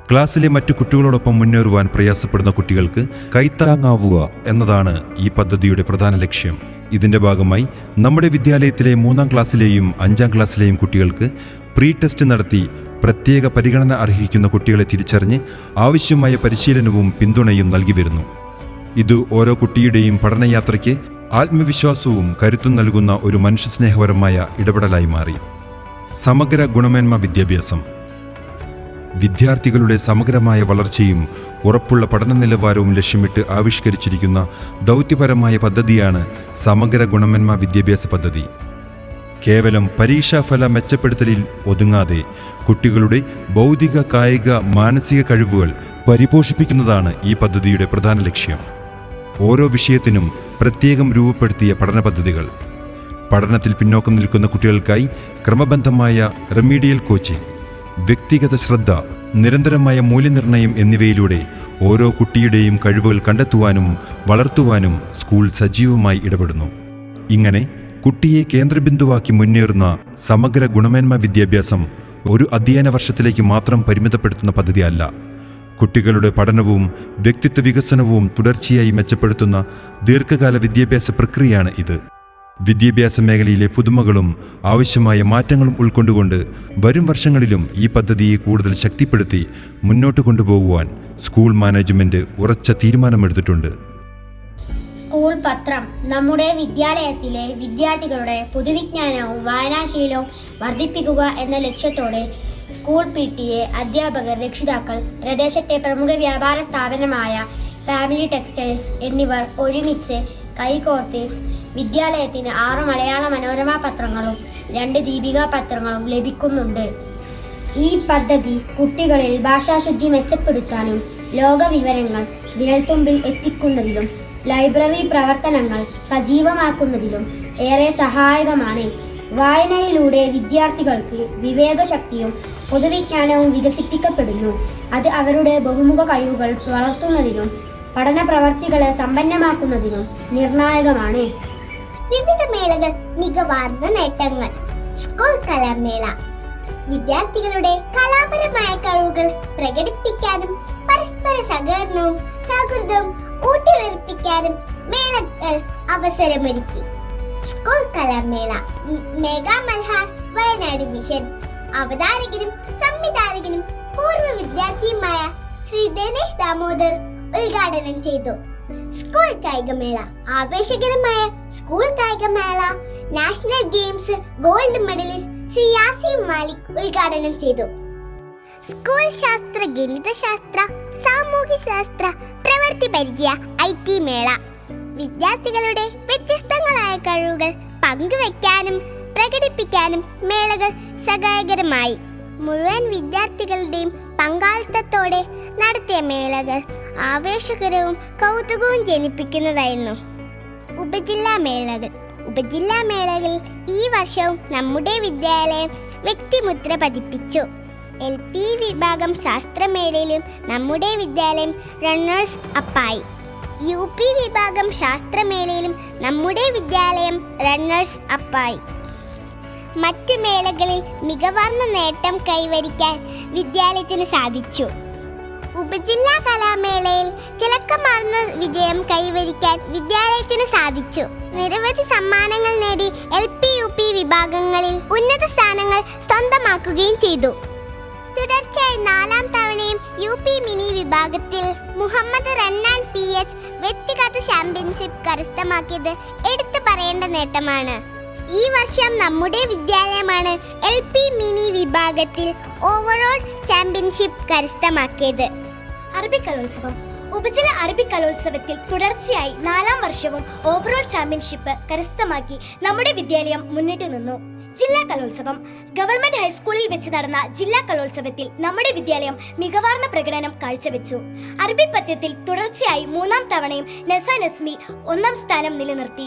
ക്ലാസ്സിലെ മറ്റു കുട്ടികളോടൊപ്പം മുന്നേറുവാൻ പ്രയാസപ്പെടുന്ന കുട്ടികൾക്ക് കൈത്താങ്ങാവുക എന്നതാണ് ഈ പദ്ധതിയുടെ പ്രധാന ലക്ഷ്യം. ഇതിന്റെ ഭാഗമായി നമ്മുടെ വിദ്യാലയത്തിലെ 3ാം ക്ലാസ്സിലെയും 5ാം ക്ലാസ്സിലെയും കുട്ടികൾക്ക് പ്രീ ടെസ്റ്റ് നടത്തി പ്രത്യേക പരിഗണന അർഹിക്കുന്ന കുട്ടികളെ തിരിച്ചറിഞ്ഞ് ആവശ്യമായ പരിശീലനവും പിന്തുണയും നൽകി വരുന്നു. ഇത് ഓരോ കുട്ടിയുടെയും പഠനയാത്രയ്ക്ക് ആത്മവിശ്വാസവും കരുത്തും നൽകുന്ന ഒരു മനുഷ്യസ്നേഹപരമായ ഇടപെടലായി മാറി. സമഗ്ര ഗുണമേന്മ വിദ്യാഭ്യാസം വിദ്യാർത്ഥികളുടെ സമഗ്രമായ വളർച്ചയും ഉറപ്പുള്ള പഠന നിലവാരവും ലക്ഷ്യമിട്ട് ആവിഷ്കരിച്ചിരിക്കുന്ന ദൗത്യപരമായ പദ്ധതിയാണ് സമഗ്ര ഗുണമേന്മ വിദ്യാഭ്യാസ പദ്ധതി. കേവലം പരീക്ഷാഫല മെച്ചപ്പെടുത്തലിൽ ഒതുങ്ങാതെ കുട്ടികളുടെ ബൗദ്ധിക, കായിക, മാനസിക കഴിവുകൾ പരിപോഷിപ്പിക്കുന്നതാണ് ഈ പദ്ധതിയുടെ പ്രധാന ലക്ഷ്യം. ഓരോ വിഷയത്തിനും പ്രത്യേകം രൂപപ്പെടുത്തിയ പഠന പദ്ധതികൾ, പഠനത്തിൽ പിന്നോക്കം നിൽക്കുന്ന കുട്ടികൾക്കായി ക്രമബദ്ധമായ റെമീഡിയൽ കോച്ചിംഗ്, വ്യക്തിഗത ശ്രദ്ധ, നിരന്തരമായ മൂല്യനിർണ്ണയം എന്നിവയിലൂടെ ഓരോ കുട്ടിയുടെയും കഴിവുകൾ കണ്ടെത്തുവാനും വളർത്തുവാനും സ്കൂൾ സജീവമായി ഇടപെടുന്നു. ഇങ്ങനെ കുട്ടിയെ കേന്ദ്രബിന്ദുവാക്കി മുന്നേറുന്ന സമഗ്ര ഗുണമേന്മ വിദ്യാഭ്യാസം ഒരു അധ്യയന വർഷത്തിലേക്ക് മാത്രം പരിമിതപ്പെടുത്തുന്ന പദ്ധതിയല്ല. കുട്ടികളുടെ പഠനവും വ്യക്തിത്വ വികസനവും തുടർച്ചയായി മെച്ചപ്പെടുത്തുന്ന ദീർഘകാല വിദ്യാഭ്യാസ പ്രക്രിയയാണ് ഇത്. വിദ്യാഭ്യാസ മേഖലയിലെ പുതുമകളും ആവശ്യമായ മാറ്റങ്ങളും ഉൾക്കൊണ്ടുകൊണ്ട് വരും വർഷങ്ങളിലും ഈ പദ്ധതിയെ കൂടുതൽ ശക്തിപ്പെടുത്തി മുന്നോട്ട് കൊണ്ടുപോകുവാൻ സ്കൂൾ മാനേജ്മെന്റ് ഉറച്ച തീരുമാനമെടുത്തിട്ടുണ്ട്. സ്കൂൾ പത്രം നമ്മുടെ വിദ്യാലയത്തിലെ വിദ്യാർത്ഥികളുടെ പൊതുവിജ്ഞാനവും വായനാശീലവും വർദ്ധിപ്പിക്കുക എന്ന ലക്ഷ്യത്തോടെ സ്കൂൾ PTA, അധ്യാപകർ, രക്ഷിതാക്കൾ, പ്രദേശത്തെ പ്രമുഖ വ്യാപാര സ്ഥാപനമായ ഫാമിലി ടെക്സ്റ്റൈൽസ് എന്നിവർ ഒരുമിച്ച് കൈകോർത്ത് വിദ്യാലയത്തിന് 6 മലയാള മനോരമ പത്രങ്ങളും 2 ദീപിക പത്രങ്ങളും ലഭിക്കുന്നുണ്ട്. ഈ പദ്ധതി കുട്ടികളിൽ ഭാഷാശുദ്ധി മെച്ചപ്പെടുത്താനും ലോകവിവരങ്ങൾ വിരൽത്തുമ്പിൽ എത്തിക്കുന്നതിലും ലൈബ്രറി പ്രവർത്തനങ്ങൾ സജീവമാക്കുന്നതിലും ഏറെ സഹായകമാണ്. വായനയിലൂടെ വിദ്യാർത്ഥികൾക്ക് വിവേകശക്തിയും പൊതുവിജ്ഞാനവും വികസിപ്പിക്കപ്പെടുന്നു. അത് അവരുടെ ബഹുമുഖ കഴിവുകൾ വളർത്തുന്നതിനും പഠന പ്രവർത്തികളെ സമ്പന്നമാക്കുന്നതിനും നിർണായകമാണ്. വിവിധ മേളകൾ, മികവാർന്ന നേട്ടങ്ങൾ. സ്കൂൾ കലാമേള വിദ്യാർത്ഥികളുടെ കലാപരമായ കഴിവുകൾ പ്രകടിപ്പിക്കാനും പരസ്പര സഹകരണവും സൗഹൃദവും ഊട്ടിയുറപ്പിക്കാനും മേളകൾ അവസരമൊരുക്കി. സ്കൂൾ കലാമേള മെഗാ മൽഹാർ വയനാട് മിഷൻ അവതാരകനും സംവിധായകനും പൂർവ്വ വിദ്യാർത്ഥിയുമായ ശ്രീ ദിനേശ് ദാമോദർ ഉദ്ഘാടനം ചെയ്തു. സ്കൂൾ കായികമേള ആവേശകരമായ സ്കൂൾ കായികമേള national games gold medallist Shri Yaseem Malik ഉദ്ഘാടനം ചെയ്തു. സ്കൂൾ ശാസ്ത്ര, ഗണിതശാസ്ത്ര, സാമൂഹ്യശാസ്ത്ര, പ്രവൃത്തി പരിചയ IT മേള വിദ്യാർത്ഥികളുടെ വ്യത്യസ്തങ്ങളായ കഴിവുകൾ പങ്കുവയ്ക്കാനും പ്രകടിപ്പിക്കാനും മേളകൾ സഹായകരമായി. മുഴുവൻ വിദ്യാർത്ഥികളുടെയും പങ്കാളിത്തത്തോടെ നടത്തിയ മേളകൾ ആവേശകരവും കൗതുകവും ജനിപ്പിക്കുന്നതായിരുന്നു. ഉപജില്ലാ മേളകളിൽ ഈ വർഷവും നമ്മുടെ വിദ്യാലയം വ്യക്തിമുദ്ര പതിപ്പിച്ചു. LP വിഭാഗം ശാസ്ത്രമേളയിലും നമ്മുടെ വിദ്യാലയം റണ്ണേഴ്സ് അപ്പായി. UP വിഭാഗം ശാസ്ത്രമേളയിലും നമ്മുടെ വിദ്യാലയം റണ്ണേഴ്സ് അപ്പായി. മറ്റ് മേളകളിൽ മികവാർന്ന നേട്ടം കൈവരിക്കാൻ വിദ്യാലയത്തിന് സാധിച്ചു. ഉപജില്ലാ കലാമേളയിൽ തിളക്കമാർന്ന വിജയം കൈവരിക്കാൻ വിദ്യാലയത്തിന് സാധിച്ചു. നിരവധി സമ്മാനങ്ങൾ നേടി LP UP വിഭാഗങ്ങളിൽ ഉന്നത സ്ഥാനങ്ങൾ സ്വന്തമാക്കുകയും ചെയ്തു. തുടർച്ചയായി 4ാം തവണയും UP മിനി വിഭാഗത്തിൽ മുഹമ്മദ് റന്നാൻ PH വ്യക്തിഗത ചാമ്പ്യൻഷിപ്പ് കരസ്ഥമാക്കിയത് എടുത്തു പറയേണ്ട നേട്ടമാണ്. ഈ വർഷം നമ്മുടെ വിദ്യാലയമാണ് LP മിനി വിഭാഗത്തിൽ ഓവറോൾ ചാമ്പ്യൻഷിപ്പ് കരസ്ഥമാക്കിയത്. അറബി കലോത്സവം. ഉപജില്ല അറബി കലോത്സവത്തിൽ തുടർച്ചയായി 4ാം വർഷവും ഓവറോൾ ചാമ്പ്യൻഷിപ്പ് കരസ്ഥമാക്കി നമ്മുടെ വിദ്യാലയം മുന്നിട്ട് നിന്നു. ജില്ലാ കലോത്സവം. ഗവൺമെന്റ് ഹൈസ്കൂളിൽ വെച്ച് നടന്ന ജില്ലാ കലോത്സവത്തിൽ നമ്മുടെ വിദ്യാലയം മികവാർന്ന പ്രകടനം കാഴ്ചവെച്ചു. അറബി പദ്യത്തിൽ തുടർച്ചയായി 3ാം തവണയും നസ്മി 1ാം സ്ഥാനം നിലനിർത്തി.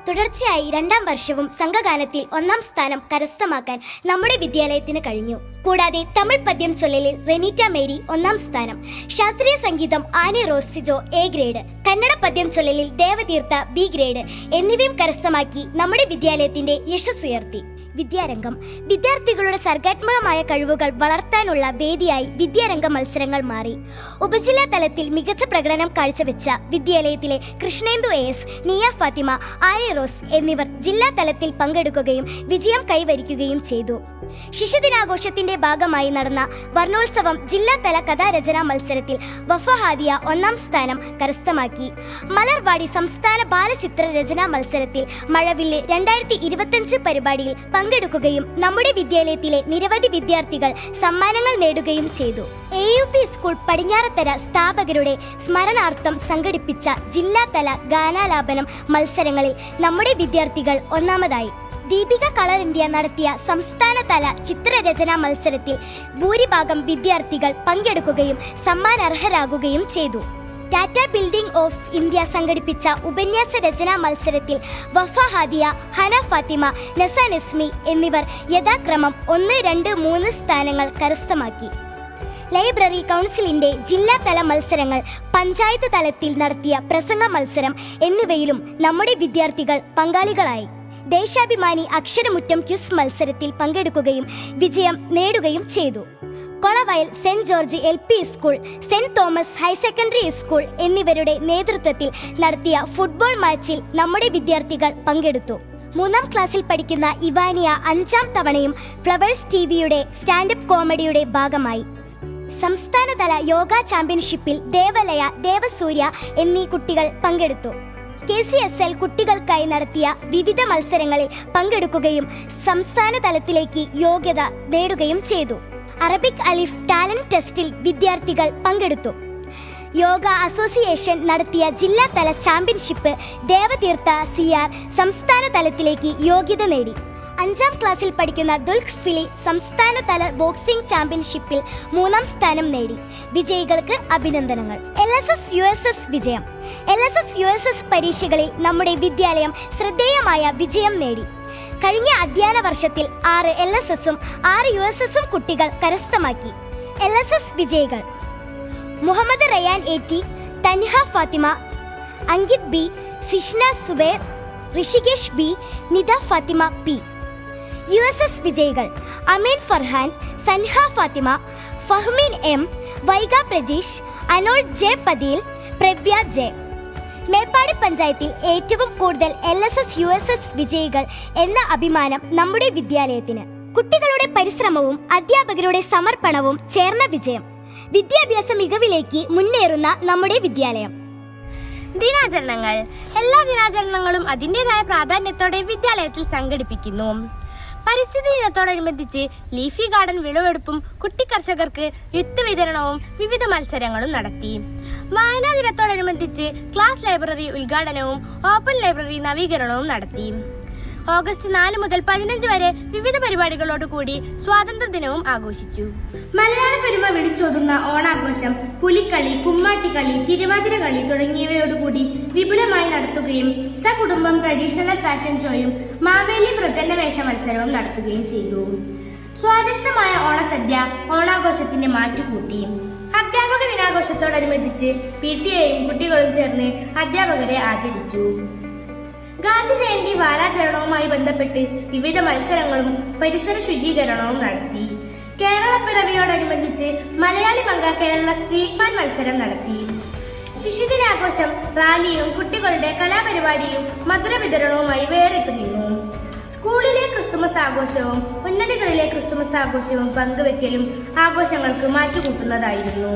തുടർച്ചയായി 2ാം വർഷവും സംഘഗാനത്തിൽ 1ാം സ്ഥാനം കരസ്ഥമാക്കാൻ നമ്മുടെ വിദ്യാലയത്തിന് കഴിഞ്ഞു. കൂടാതെ തമിഴ് പദ്യം ചൊല്ലലിൽ റെനീറ്റ മേരി 1ാം സ്ഥാനം, ശാസ്ത്രീയ സംഗീതം ആനി റോസിജോ A ഗ്രേഡ്, കന്നഡ പദ്യം ചൊല്ലലിൽ ദേവതീർത്ഥ B ഗ്രേഡ് എന്നിവയും കരസ്ഥമാക്കി നമ്മുടെ വിദ്യാലയത്തിന്റെ യശസ്സുയർത്തി. വിദ്യാരംഗം. വിദ്യാർത്ഥികളുടെ സർഗാത്മകമായ കഴിവുകൾ വളർത്താനുള്ള വേദിയായി വിദ്യാരംഗ മത്സരങ്ങൾ മാറി. ഉപജില്ലാ തലത്തിൽ മികച്ച പ്രകടനം കാഴ്ചവെച്ച വിദ്യാലയത്തിലെ കൃഷ്ണേന്ദു AS, നിയ ഫാത്തിമ, ആനി റോസ് എന്നിവർ ജില്ലാ തലത്തിൽ പങ്കെടുക്കുകയും വിജയം കൈവരിക്കുകയും ചെയ്തു. ശിശുദിനാഘോഷത്തിന്റെ ഭാഗമായി നടന്ന വർണ്ണോത്സവം ജില്ലാതല കഥാരചനാ മത്സരത്തിൽ വഫ ഹാദിയ 1ാം സ്ഥാനം കരസ്ഥമാക്കി. മലർവാടി സംസ്ഥാന ബാലചിത്ര രചനാ മത്സരത്തിൽ മഴവില്ല് 2025 പരിപാടിയിൽ പങ്കെടുക്കുകയും നമ്മുടെ വിദ്യാലയത്തിലെ നിരവധി വിദ്യാർത്ഥികൾ സമ്മാനങ്ങൾ നേടുകയും ചെയ്തു. AUP സ്കൂൾ പടിഞ്ഞാറത്തര സ്ഥാപകരുടെ സ്മരണാർത്ഥം സംഘടിപ്പിച്ച ജില്ലാതല ഗാനാലാപനം മത്സരങ്ങളിൽ നമ്മുടെ വിദ്യാർത്ഥികൾ ഒന്നാമതായി. ദീപിക കളർ ഇന്ത്യ നടത്തിയ സംസ്ഥാനതല ചിത്രരചനാ മത്സരത്തിൽ ഭൂരിഭാഗം വിദ്യാർത്ഥികൾ പങ്കെടുക്കുകയും സമ്മാനാർഹരാകുകയും ചെയ്തു. ടാറ്റ ബിൽഡിംഗ് ഓഫ് ഇന്ത്യ സംഘടിപ്പിച്ച ഉപന്യാസ രചനാ മത്സരത്തിൽ വഫ ഹാദിയ, ഹന ഫാത്തിമ, നസ്മി എന്നിവർ യഥാക്രമം 1, 2, 3 സ്ഥാനങ്ങൾ കരസ്ഥമാക്കി. ലൈബ്രറി കൗൺസിലിന്റെ ജില്ലാതല മത്സരങ്ങൾ, പഞ്ചായത്ത് തലത്തിൽ നടത്തിയ പ്രസംഗ മത്സരം എന്നിവയിലും നമ്മുടെ വിദ്യാർത്ഥികൾ പങ്കാളികളായി. ദേശാഭിമാനി അക്ഷരമുറ്റം ക്വിസ് മത്സരത്തിൽ പങ്കെടുക്കുകയും വിജയം നേടുകയും ചെയ്തു. Kolavayal saint George LP school, saint Thomas higher secondary school എന്നിവരുടെ നേതൃത്വത്തിൽ നടത്തിയ ഫുട്ബോൾ മാച്ചിൽ നമ്മുടെ വിദ്യാർത്ഥികൾ പങ്കെടുത്തു. 3ാം ക്ലാസ്സിൽ പഠിക്കുന്ന ഇവാനിയ 5ാം തവണയും ഫ്ലവേഴ്സ് TVയുടെ സ്റ്റാൻഡപ്പ് കോമഡിയുടെ ഭാഗമായി. സംസ്ഥാനതല യോഗ ചാമ്പ്യൻഷിപ്പിൽ ദേവലയ, ദേവസൂര്യ എന്നീ കുട്ടികൾ പങ്കെടുത്തു. KCSL കുട്ടികൾക്കായി നടത്തിയ വിവിധ മത്സരങ്ങളിൽ പങ്കെടുക്കുകയും സംസ്ഥാന തലത്തിലേക്ക് യോഗ്യത നേടുകയും ചെയ്തു. അറബിക് അലിഫ് ടാലന്റ് ടെസ്റ്റിൽ വിദ്യാർത്ഥികൾ പങ്കെടുത്തു. യോഗ അസോസിയേഷൻ നടത്തിയ ജില്ലാതല ചാമ്പ്യൻഷിപ്പ് ദേവതീർത്ഥ CR സംസ്ഥാന തലത്തിലേക്ക് യോഗ്യത നേടി. 5ാം ക്ലാസ്സിൽ പഠിക്കുന്ന ദുൽഖ്ഫിലി സംസ്ഥാനതല ബോക്സിംഗ് ചാമ്പ്യൻഷിപ്പിൽ 3ാം സ്ഥാനം നേടി. വിജയികൾക്ക് അഭിനന്ദനങ്ങൾ. LSS USS വിജയം. LSS USS പരീക്ഷകളിൽ നമ്മുടെ വിദ്യാലയം ശ്രദ്ധേയമായ വിജയം നേടി. കഴിഞ്ഞ അധ്യയന വർഷത്തിൽ 6 LSSഉം 6 USSഉം കുട്ടികൾ കരസ്ഥമാക്കി. LSS വിജയികൾ: Muhammad Rayan AT, Thanha Fathima, Ankit B, Sishna Zubair, Rishikesh B, Nida Fathima P. USS വിജയികൾ: അമീൻ Farhan, Sanha Fathima, ഫഹ്മീൻ M, Vaiga Prajeesh, അനോൾ J പദീൽ, Pravya J. Meppadi പഞ്ചായത്തിൽ ഏറ്റവും കൂടുതൽ LSS USS വിജയികൾ എന്ന അഭിമാനം നമ്മുടെ വിദ്യാലയത്തിന്. കുട്ടികളുടെ പരിശ്രമവും അധ്യാപകരുടെ സമർപ്പണവും ചേർന്ന വിജയം. വിദ്യാഭ്യാസ മികവിലേക്ക് മുന്നേറുന്ന നമ്മുടെ വിദ്യാലയം. ദിനാചരണങ്ങൾ. എല്ലാ ദിനാചരണങ്ങളും അതിൻ്റെതായ പ്രാധാന്യത്തോടെ വിദ്യാലയത്തിൽ സംഘടിപ്പിക്കുന്നു. പരിസ്ഥിതി ദിനത്തോടനുബന്ധിച്ച് ലീഫി ഗാർഡൻ വിളവെടുപ്പും കുട്ടി കർഷകർക്ക് വിത്ത് വിതരണവും വിവിധ മത്സരങ്ങളും നടത്തി. വായനാ ദിനത്തോടനുബന്ധിച്ച് ക്ലാസ് ലൈബ്രറി ഉദ്ഘാടനവും ഓപ്പൺ ലൈബ്രറി നവീകരണവും നടത്തി. ഓഗസ്റ്റ് 4 മുതൽ 15 വരെ വിവിധ പരിപാടികളോടുകൂടി സ്വാതന്ത്ര്യദിനവും ആഘോഷിച്ചു. മലയാള പെരുമ വിളിച്ചോതുന്ന ഓണാഘോഷം പുലിക്കളി, കുമ്മാട്ടിക്കളി, തിരുവാതിര കളി തുടങ്ങിയവയോടുകൂടി വിപുലമായി നടത്തുകയും സകുടുംബം ട്രഡീഷണൽ ഫാഷൻ ഷോയും മാവേലി പ്രചരണവേഷ മത്സരവും നടത്തുകയും ചെയ്തു. സ്വാദിഷ്ടമായ ഓണസദ്യ ഓണാഘോഷത്തിന്റെ മാറ്റുകൂട്ടി. അധ്യാപക ദിനാഘോഷത്തോടനുബന്ധിച്ച് PTA-യും കുട്ടികളും ചേർന്ന് അധ്യാപകരെ ആദരിച്ചു. ഗാന്ധി ജയന്തി വാരാചരണവുമായി ബന്ധപ്പെട്ട് വിവിധ മത്സരങ്ങളും പരിസര ശുചീകരണവും നടത്തി. കേരള പിറവിയോടനുബന്ധിച്ച് മലയാളി പങ്ക കേരള സ്നേക്മാൻ മത്സരം നടത്തി. ശിശുദിനാഘോഷം റാലിയും കുട്ടികളുടെ കലാപരിപാടിയും മധുര വിതരണവുമായി വേറിട്ടു നിന്നു. സ്കൂളിലെ ക്രിസ്തുമസ് ആഘോഷവും ഉന്നതികളിലെ ക്രിസ്തുമസ് ആഘോഷവും പങ്കുവെക്കലും ആഘോഷങ്ങൾക്ക് മാറ്റുകൂട്ടുന്നതായിരുന്നു.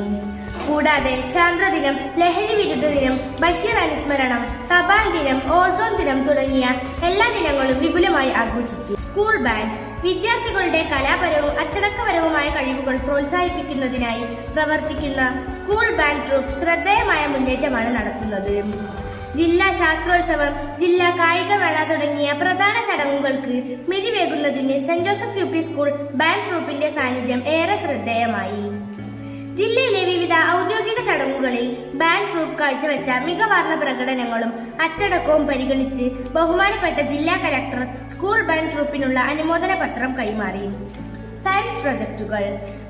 കൂടാതെ ചാന്ദ്രദിനം, ലഹരി വിരുദ്ധ ദിനം, ബഷീർ അനുസ്മരണം, തപാൽ ദിനം, ഓസോൺ ദിനം തുടങ്ങിയ എല്ലാ ദിനങ്ങളും വിപുലമായി ആഘോഷിച്ചു. സ്കൂൾ ബാൻഡ് വിദ്യാർത്ഥികളുടെ കലാപരവും അച്ചടക്കപരവുമായ കഴിവുകൾ പ്രോത്സാഹിപ്പിക്കുന്നതിനായി പ്രവർത്തിക്കുന്ന സ്കൂൾ ബാൻഡ് ട്രൂപ്പ് ശ്രദ്ധേയമായ മുന്നേറ്റമാണ് നടത്തുന്നത്. ജില്ലാ ശാസ്ത്രോത്സവം, ജില്ലാ കായികമേള തുടങ്ങിയ പ്രധാന ചടങ്ങുകൾക്ക് മിഴിവേകുന്നതിന് saint Joseph U P school band ട്രൂപ്പിന്റെ സാന്നിധ്യം ഏറെ ശ്രദ്ധേയമായി. ജില്ലയിലെ വിവിധ ഔദ്യോഗിക ചടങ്ങുകളിൽ ബാൻഡ് ട്രൂപ്പ് കാഴ്ചവെച്ച മികവാർന്ന പ്രകടനങ്ങളും അച്ചടക്കവും പരിഗണിച്ച് ബഹുമാനപ്പെട്ട ജില്ലാ കലക്ടർ സ്കൂൾ ബാൻഡ് ട്രൂപ്പിനുള്ള അനുമോദന പത്രം കൈമാറി. സയൻസ് പ്രൊജക്ടുകൾ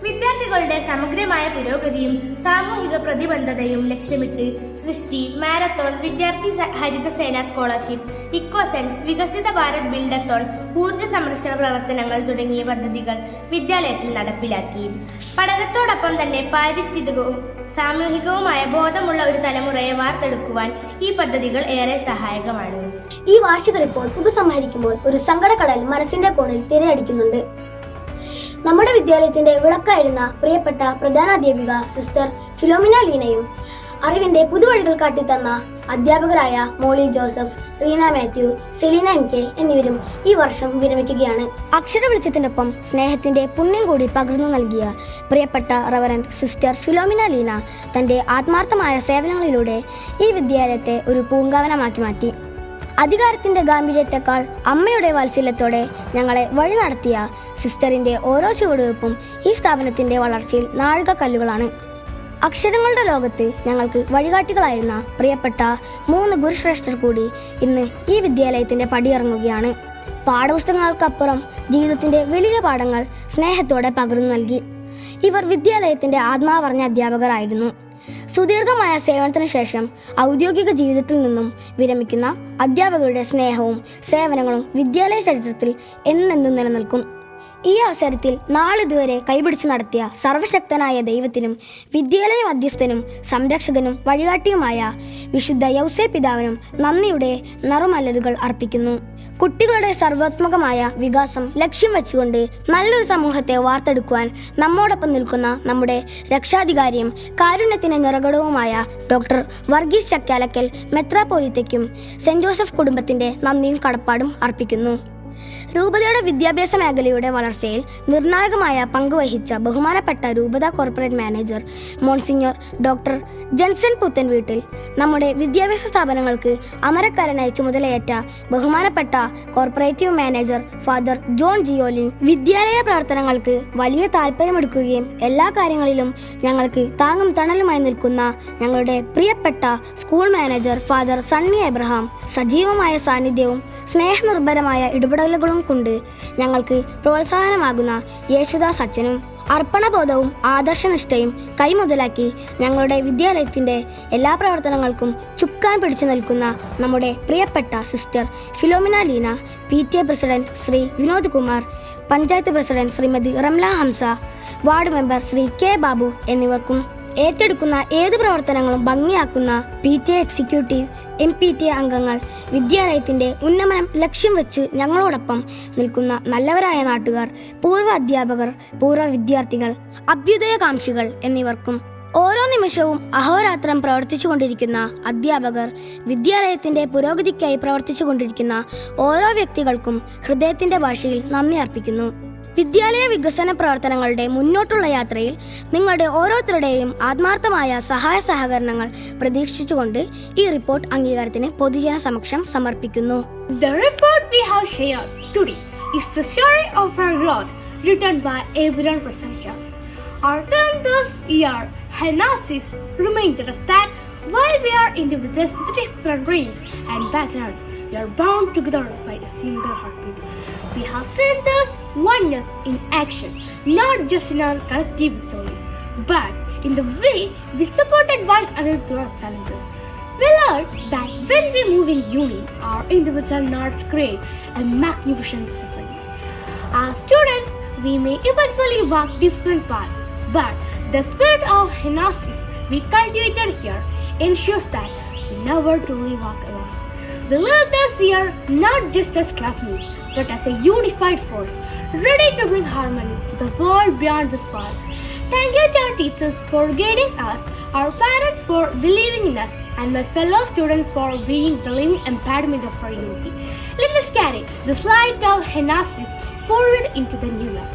വിദ്യാർത്ഥികളുടെ സമഗ്രമായ പുരോഗതിയും സാമൂഹിക പ്രതിബദ്ധതയും ലക്ഷ്യമിട്ട് സൃഷ്ടി, മാരത്തോൺ, വിദ്യാർത്ഥി ഹരിതസേന സ്കോളർഷിപ്പ്, ഇക്കോസെൻസ്, വികസിത ഭാരത് ബിൽഡത്തോൺ, ഊർജ്ജ സംരക്ഷണ പ്രവർത്തനങ്ങൾ തുടങ്ങിയ പദ്ധതികൾ വിദ്യാലയത്തിൽ നടപ്പിലാക്കി. പഠനത്തോടൊപ്പം തന്നെ പാരിസ്ഥിതികവും സാമൂഹികവുമായ ബോധമുള്ള ഒരു തലമുറയെ വാർത്തെടുക്കുവാൻ ഈ പദ്ധതികൾ ഏറെ സഹായകമാണ്. ഈ വാർഷിക റിപ്പോർട്ട് ഉപസംഹരിക്കുമ്പോൾ ഒരു സങ്കടക്കടൽ മനസ്സിന്റെ കോണിൽ തിരയടിക്കുന്നുണ്ട്. നമ്മുടെ വിദ്യാലയത്തിന്റെ വിളക്കായിരുന്ന പ്രിയപ്പെട്ട പ്രധാനാധ്യാപിക സിസ്റ്റർ ഫിലോമിന ലീനയും അറിവിന്റെ പുതുവഴികൾ കാട്ടിത്തന്ന അധ്യാപകരായ മോളി ജോസഫ്, റീന മാത്യു, സെലീന MK എന്നിവരും ഈ വർഷം വിരമിക്കുകയാണ്. അക്ഷര വെളിച്ചത്തിനൊപ്പം സ്നേഹത്തിന്റെ പുണ്യം കൂടി പകർന്നു നൽകിയ പ്രിയപ്പെട്ട റവറന്റ് സിസ്റ്റർ ഫിലോമിന ലീന തന്റെ ആത്മാർത്ഥമായ സേവനങ്ങളിലൂടെ ഈ വിദ്യാലയത്തെ ഒരു പൂങ്കാവനമാക്കി മാറ്റി. അധികാരത്തിന്റെ ഗാംഭീര്യത്തെക്കാൾ അമ്മയുടെ വാത്സല്യത്തോടെ ഞങ്ങളെ വഴി നടത്തിയ സിസ്റ്ററിന്റെ ഓരോ ചുവടുവെപ്പും ഈ സ്ഥാപനത്തിന്റെ വളർച്ചയിൽ നാഴികക്കല്ലുകളാണ്. അക്ഷരങ്ങളുടെ ലോകത്ത് ഞങ്ങൾക്ക് വഴികാട്ടികളായിരുന്ന പ്രിയപ്പെട്ട 3 ഗുരുശ്രേഷ്ഠർ കൂടി ഇന്ന് ഈ വിദ്യാലയത്തിന്റെ പടിയിറങ്ങുകയാണ്. പാഠപുസ്തകങ്ങൾക്കപ്പുറം ജീവിതത്തിന്റെ വലിയ പാഠങ്ങൾ സ്നേഹത്തോടെ പകർന്നു നൽകി. ഇവർ വിദ്യാലയത്തിന്റെ ആത്മാവറിഞ്ഞ അധ്യാപകരായിരുന്നു. സുദീർഘമായ സേവനത്തിന് ശേഷം ഔദ്യോഗിക ജീവിതത്തിൽ നിന്നും വിരമിക്കുന്ന അധ്യാപകരുടെ സ്നേഹവും സേവനങ്ങളും വിദ്യാലയ ചരിത്രത്തിൽ എന്നെന്നും നിലനിൽക്കും. ഈ അവസരത്തിൽ നാളിതുവരെ കൈപിടിച്ചു നടത്തിയ സർവശക്തനായ ദൈവത്തിനും വിദ്യാലയ മധ്യസ്ഥനും സംരക്ഷകനും വഴികാട്ടിയുമായ വിശുദ്ധ യൗസേ പിതാവിനും നന്ദിയുടെ നറുമലരുകൾ അർപ്പിക്കുന്നു. കുട്ടികളുടെ സർവ്വാത്മകമായ വികാസം ലക്ഷ്യം വെച്ചുകൊണ്ട് നല്ലൊരു സമൂഹത്തെ വാർത്തെടുക്കുവാൻ നമ്മോടൊപ്പം നിൽക്കുന്ന നമ്മുടെ രക്ഷാധികാരിയും കാരുണ്യത്തിന് നിറകടവുമായ ഡോക്ടർ വർഗീസ് ചക്കാലക്കൽ മെത്രാപ്പോലീത്തയ്ക്കും സെന്റ് ജോസഫ് കുടുംബത്തിന്റെ നന്ദിയും കടപ്പാടും അർപ്പിക്കുന്നു. രൂപതയുടെ വിദ്യാഭ്യാസ മേഖലയുടെ വളർച്ചയിൽ നിർണായകമായ പങ്കുവഹിച്ച ബഹുമാനപ്പെട്ട രൂപത corporate manager monsignor doctor Janson Puthenveettil, നമ്മുടെ വിദ്യാഭ്യാസ സ്ഥാപനങ്ങൾക്ക് അമരക്കാരനായി ചുമതലയേറ്റ ബഹുമാനപ്പെട്ട corporative manager father John Jiyolin വിദ്യാലയ പ്രവർത്തനങ്ങൾക്ക് വലിയ താല്പര്യമെടുക്കുകയും എല്ലാ കാര്യങ്ങളിലും ഞങ്ങൾക്ക് താങ്ങും തണലുമായി നിൽക്കുന്ന ഞങ്ങളുടെ പ്രിയപ്പെട്ട school manager father Sunny Abraham സജീവമായ സാന്നിധ്യവും സ്നേഹനിർഭരമായ ഇടപെടലുകളും കൊണ്ട് ഞങ്ങൾക്ക് പ്രോത്സാഹനമാകുന്ന യേശുദാസ് അച്ഛനും അർപ്പണബോധവും ആദർശനിഷ്ഠയും കൈമുതലാക്കി ഞങ്ങളുടെ വിദ്യാലയത്തിൻ്റെ എല്ലാ പ്രവർത്തനങ്ങൾക്കും ചുക്കാൻ പിടിച്ചു നിൽക്കുന്ന നമ്മുടെ പ്രിയപ്പെട്ട sister Philomina Leena, PTA president Shri Vinod Kumar, panchayat president Shrimati Ramla Hamza, ward member Shri K Babu എന്നിവർക്കും ഏറ്റെടുക്കുന്ന ഏത് പ്രവർത്തനങ്ങളും ഭംഗിയാക്കുന്ന PTA എക്സിക്യൂട്ടീവ്, MPTA അംഗങ്ങൾ, വിദ്യാലയത്തിൻ്റെ ഉന്നമനം ലക്ഷ്യം വെച്ച് ഞങ്ങളോടൊപ്പം നിൽക്കുന്ന നല്ലവരായ നാട്ടുകാർ, പൂർവ്വ അധ്യാപകർ, പൂർവ്വ വിദ്യാർത്ഥികൾ, അഭ്യുദയകാംക്ഷികൾ എന്നിവർക്കും ഓരോ നിമിഷവും അഹോരാത്രം പ്രവർത്തിച്ചു കൊണ്ടിരിക്കുന്ന അധ്യാപകർ, വിദ്യാലയത്തിൻ്റെ പുരോഗതിക്കായി പ്രവർത്തിച്ചു കൊണ്ടിരിക്കുന്ന ഓരോ വ്യക്തികൾക്കും ഹൃദയത്തിൻ്റെ ഭാഷയിൽ നന്ദി അർപ്പിക്കുന്നു. വിദ്യാലയ വികസന പ്രവർത്തനങ്ങളുടെ മുന്നോട്ടുള്ള യാത്രയിൽ നിങ്ങളുടെ ഓരോരുത്തരുടെയും ആത്മാർത്ഥമായ സഹായ സഹകരണങ്ങൾ പ്രതീക്ഷിച്ചുകൊണ്ട് ഈ റിപ്പോർട്ട് അംഗീകാരത്തിന് പൊതുജന സമക്ഷം സമർപ്പിക്കുന്നു. The report we have shared today is the story of our growth written by everyone present here. Our theme this year, Henosis, reminds us that while we are individuals with different dreams and backgrounds, we are bound together by a single heartbeat. We have seen this oneness in action, not just in our collective victories, but in the way we supported one another through our challenges. We learned that when we move in union, our individual notes create a magnificent symphony. As students, we may eventually walk different paths, but the spirit of Henosis we cultivated here ensures that we never truly walk alone. We live this year not just as classmates, but as a unified force, ready to bring harmony to the world beyond this past. Thank you to our teachers for guiding us, our parents for believing in us, and my fellow students for being the living embodiment of our unity. Let us carry this light of Hennasis forward into the new year.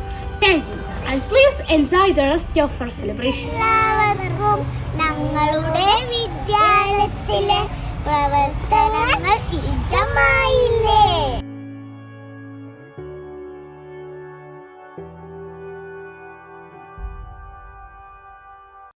Thank you, and please enjoy the rest of our celebration. എല്ലാവർക്കും ഞങ്ങളുടെ വിദ്യാലയത്തിലെ പ്രവർത്തനങ്ങൾ ഇഷ്ടമായി.